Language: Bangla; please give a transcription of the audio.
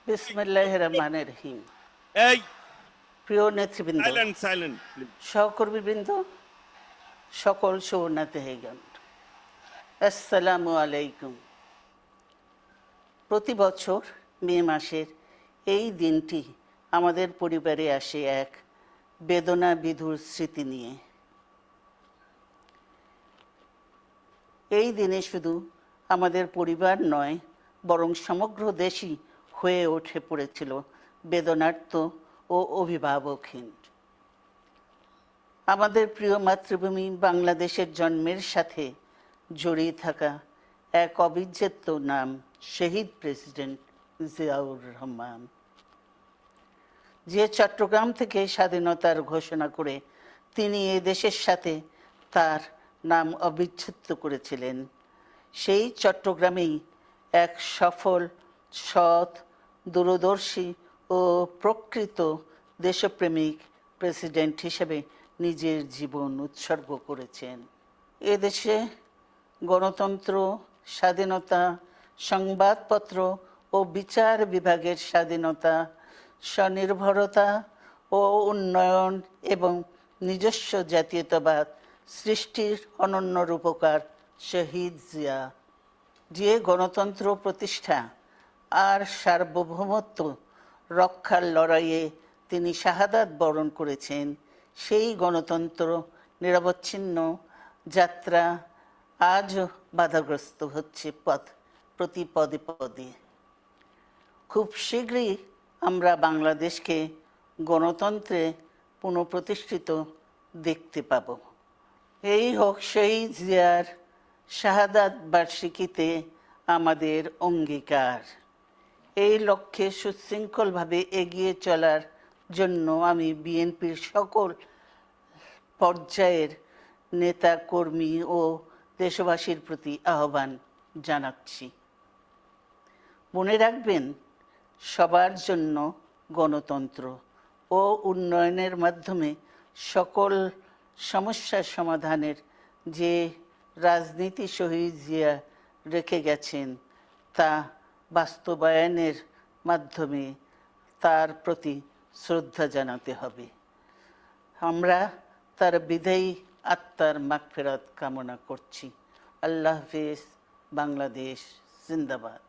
বিসমিল্লাহির রহমানির রহিম। এই প্রিয় নেতৃবৃন্দ, সাইলেন্ট সহকর্মীবৃন্দ, সকল শরণার্থীগণ, আসসালামু আলাইকুম। প্রতি বছর মে মাসের এই দিনটি আমাদের পরিবারে আসে এক বেদনা বিধুর স্মৃতি নিয়ে। এই দিনে শুধু আমাদের পরিবার নয়, বরং সমগ্র দেশই হয়ে উঠে পড়েছিল বেদনার্ত ও অভিভাবকহীন। আমাদের প্রিয় মাতৃভূমি বাংলাদেশের জন্মের সাথে জড়িয়ে থাকা এক অবিচ্ছেদ্য নাম শহীদ প্রেসিডেন্ট জিয়াউর রহমান, যে চট্টগ্রাম থেকে স্বাধীনতার ঘোষণা করে তিনি এ দেশের সাথে তার নাম অবিচ্ছেদ্য করেছিলেন। সেই চট্টগ্রামেই এক সফল, সৎ, দূরদর্শী ও প্রকৃত দেশপ্রেমিক প্রেসিডেন্ট হিসেবে নিজের জীবন উৎসর্গ করেছেন। এদেশে গণতন্ত্র, স্বাধীনতা, সংবাদপত্র ও বিচার বিভাগের স্বাধীনতা, স্বনির্ভরতা ও উন্নয়ন এবং নিজস্ব জাতীয়তাবাদ সৃষ্টির অনন্য রূপকার শহীদ জিয়া, যে গণতন্ত্র প্রতিষ্ঠা আর সার্বভৌমত্ব রক্ষার লড়াইয়ে তিনি শাহাদাত বরণ করেছেন, সেই গণতন্ত্র নিরবচ্ছিন্ন যাত্রা আজও বাধাগ্রস্ত হচ্ছে প্রতি পদে পদে। খুব শীঘ্রই আমরা বাংলাদেশকে গণতন্ত্রে পুনঃপ্রতিষ্ঠিত দেখতে পাব। এই হোক শহীদ জিয়ার শাহাদাত বার্ষিকীতে আমাদের অঙ্গীকার। এই লক্ষ্যে সুশৃঙ্খলভাবে এগিয়ে চলার জন্য আমি বিএনপির সকল পর্যায়ের নেতা কর্মী ও দেশবাসীর প্রতি আহ্বান জানাচ্ছি। মনে রাখবেন, সবার জন্য গণতন্ত্র ও উন্নয়নের মাধ্যমে সকল সমস্যার সমাধানের যে রাজনীতি শহীদ জিয়া রেখে গেছেন, তা বাস্তবায়নের মাধ্যমে তার প্রতি শ্রদ্ধা জানাতে হবে। আমরা তার বিদায়ী আত্মার মাগফিরাত কামনা করছি। আল্লাহ হাফেজ। বাংলাদেশ জিন্দাবাদ।